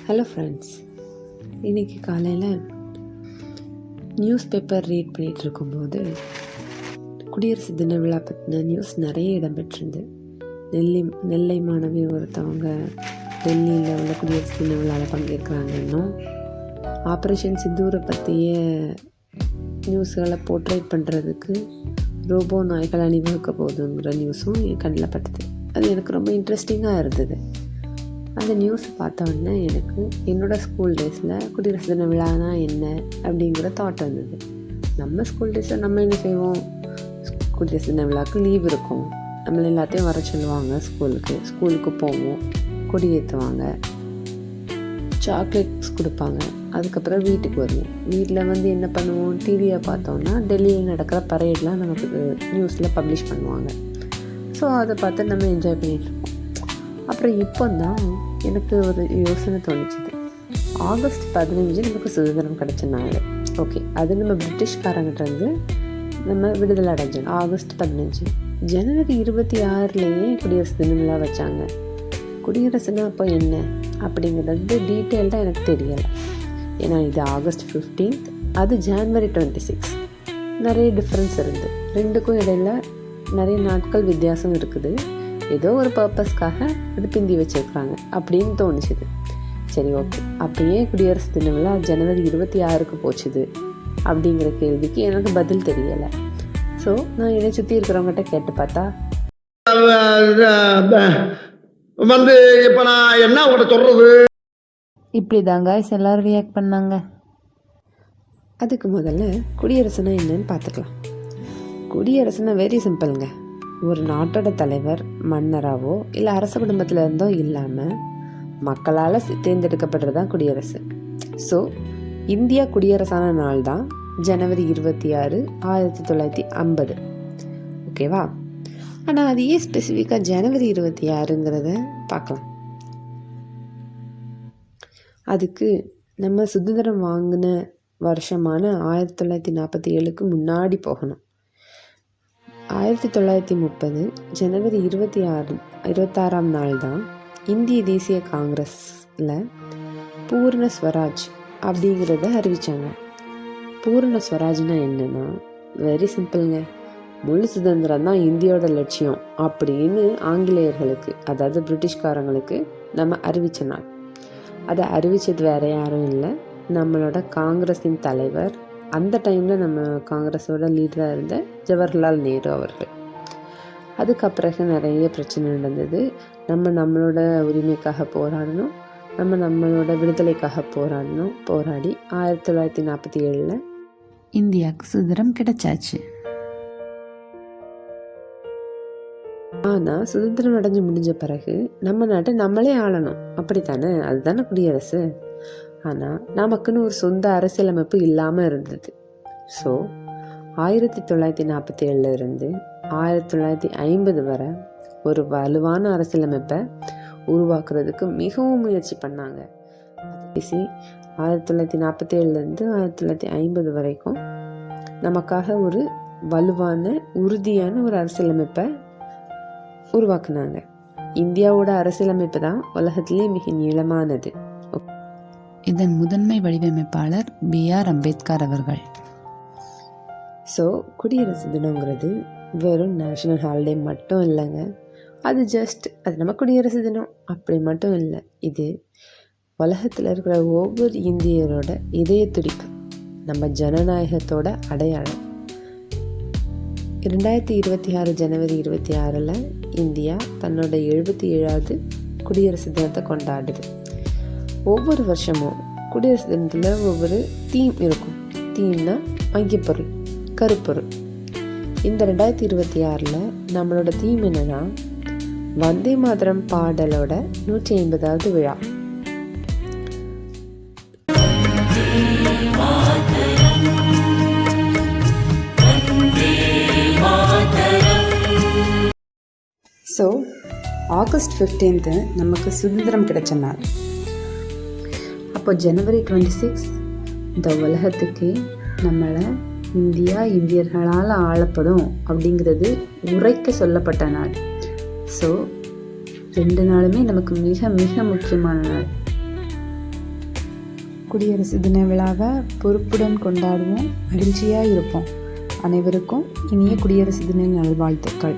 Hello friends, இன்றைக்கி காலையில் news paper read பண்ணிகிட்டு இருக்கும்போது குடியரசு தின விழா பற்றின நியூஸ் நிறைய இடம்பெற்றிருந்து. நெல்லை மாணவி ஒருத்தவங்க டெல்லியில் உள்ள குடியரசு தின விழாவில் பங்கேற்கிறாங்கன்னும், ஆப்ரேஷன் சிந்தூரை பற்றிய நியூஸ்களை போர்ட்ரேட் பண்ணுறதுக்கு ரோபோ நாய்கள் அணிவகுக்க போகுதுங்கிற நியூஸும் என் கண்ணில் பட்டது. அது எனக்கு ரொம்ப இன்ட்ரெஸ்டிங்காக இருந்தது. அந்த நியூஸ் பார்த்த உடனே எனக்கு என்னோடய ஸ்கூல் டேஸில் குடியரசு தின விழானா என்ன அப்படிங்கிற தாட் வந்தது. நம்ம ஸ்கூல் டேஸில் நம்ம என்ன செய்வோம், குடியரசு தின விழாவுக்கு லீவ் இருக்கும், நம்மளை எல்லாத்தையும் வர சொல்லுவாங்க, ஸ்கூலுக்கு போவோம், கொடி ஏற்றுவாங்க, சாக்லேட்ஸ் கொடுப்பாங்க, அதுக்கப்புறம் வீட்டுக்கு வருவோம். வீட்டில் வந்து என்ன பண்ணுவோம், டிவியை பார்த்தோன்னா டெல்லியில் நடக்கிற பரேட்லாம் நமக்கு நியூஸில் பப்ளிஷ் பண்ணுவாங்க. ஸோ அதை பார்த்து நம்ம என்ஜாய் பண்ணிகிட்ருப்போம். அப்புறம் இப்போ தான் எனக்கு ஒரு யோசனை தோணிச்சுது. ஆகஸ்ட் 15 நமக்கு சுதந்திரம் கிடச்ச நாள். ஓகே, அது நம்ம பிரிட்டிஷ்காரங்கிட்டேருந்து நம்ம விடுதலை அடைஞ்சோம். ஆகஸ்ட் 15. ஜனவரி 26 குடியரசு தின விழா வச்சாங்க. குடியரசுனா அப்போ என்ன அப்படிங்கிறது டீட்டெயில்டாக எனக்கு தெரியலை. ஏன்னா இது ஆகஸ்ட் 15, அது ஜான்வரி 26. நிறைய டிஃப்ரென்ஸ் இருந்து, ரெண்டுக்கும் இடையில் நிறைய நாட்கள் வித்தியாசம் இருக்குது. ஏதோ ஒரு பர்பஸ்க்காக அது பிந்தி வச்சுருக்குறாங்க அப்படின்னு தோணுச்சுது. சரி, ஓகே, அப்பயே குடியரசு தின விழா ஜனவரி 26 போச்சுது அப்படிங்கிற கேள்விக்கு எனக்கு பதில் தெரியலை. ஸோ நான் என்னை சுற்றி இருக்கிறவங்ககிட்ட கேட்டு பார்த்தா வந்து இப்போ நான் என்ன உங்கள்கிட்ட சொல்கிறது, இப்படி தாங்க எல்லாரும் ரியாக்ட் பண்ணாங்க. அதுக்கு முதல்ல குடியரசுனா என்னன்னு பார்த்துக்கலாம். குடியரசுனா வெரி சிம்பிளுங்க. ஒரு நாட்டோட தலைவர் மன்னராவோ இல்லை அரச குடும்பத்தில் இருந்தோ இல்லாமல் மக்களால் தேர்ந்தெடுக்கப்படுறது தான் குடியரசு. ஸோ இந்தியா குடியரசான நாள் தான் ஜனவரி 26, 1950. ஓகேவா? ஆனால் அது ஏன் ஸ்பெசிஃபிக்காக ஜனவரி 26ங்கிறத பார்க்கலாம். அதுக்கு நம்ம சுதந்திரம் வாங்கின வருஷமான 1947க்கு முன்னாடி போகணும். 1930 ஜனவரி 26ஆம் நாள் தான் இந்திய தேசிய காங்கிரஸில் பூர்ண ஸ்வராஜ் அப்படிங்கிறத அறிவித்தாங்க. பூர்ண ஸ்வராஜ்னா என்னன்னா வெரி சிம்பிளுங்க. முழு சுதந்திரம் தான் இந்தியோட லட்சியம் அப்படின்னு ஆங்கிலேயர்களுக்கு, அதாவது பிரிட்டிஷ்காரங்களுக்கு நம்ம அறிவித்த நாள். அதை அறிவித்தது வேறு யாரும் இல்லை, நம்மளோட காங்கிரஸின் தலைவர், அந்த டைமில் நம்ம காங்கிரஸோட லீடராக இருந்த ஜவஹர்லால் நேரு அவர்கள். அதுக்கப்புறம் நிறைய பிரச்சனை நடந்தது. நம்மளோட உரிமைக்காக போராடணும், நம்மளோட விடுதலைக்காக போராடி 1947 இந்தியாவுக்கு சுதந்திரம் கிடைச்சாச்சு. ஆனால் சுதந்திரம் அடைஞ்சு முடிஞ்ச பிறகு நம்ம நாட்டை நம்மளே ஆளணும், அப்படித்தானே? அதுதானே குடியரசு. ஆனால் நமக்குன்னு ஒரு சொந்த அரசியலமைப்பு இல்லாமல் இருந்தது. ஸோ 1947 இருந்து 1950 வரை ஒரு வலுவான அரசியலமைப்பை உருவாக்குறதுக்கு மிகவும் முயற்சி பண்ணாங்க. பேசி 1947 1950 வரைக்கும் நமக்காக ஒரு வலுவான உறுதியான ஒரு அரசியலமைப்பை உருவாக்குனாங்க. இந்தியாவோட அரசியலமைப்பு தான் உலகத்திலே மிக நீளமானது. இதன் முதன்மை வடிவமைப்பாளர் B.R. அம்பேத்கர் அவர்கள். ஸோ குடியரசு தினங்கிறது வெறும் நேஷ்னல் ஹாலிடே மட்டும் இல்லைங்க. அது நம்ம குடியரசு தினம் அப்படி மட்டும் இல்லை. இது உலகத்தில் இருக்கிற ஒவ்வொரு இந்தியரோட இதய துடிப்பு, நம்ம ஜனநாயகத்தோட அடையாளம். 2026 ஜனவரி 26 இந்தியா தன்னோட 77வது குடியரசு தினத்தை கொண்டாடுது. ஒவ்வொரு வருஷமும் குடியரசு தினத்தில் ஒவ்வொரு தீம் இருக்கும். தீம்னா மையப்பொருள், கருப்பொருள். இந்த 2026 நம்மளோட தீம் என்னன்னா வந்தே மாதரம் பாடலோட 150வது விழா. ஸோ ஆகஸ்ட் 15 நமக்கு சுதந்திரம் கிடைச்ச நாள். அப்போ ஜனவரி 26 இந்த உலகத்துக்கே நம்மளை இந்தியர்களால் ஆளப்படும் அப்படிங்கிறது உரைக்க சொல்லப்பட்ட நாள். ஸோ 2 நாளுமே நமக்கு மிக மிக முக்கியமான நாள். குடியரசு தின விழாவை பொறுப்புடன் கொண்டாடுவோம், மகிழ்ச்சியாக இருப்போம். அனைவருக்கும் இனிய குடியரசு தின நல்வாழ்த்துக்கள்.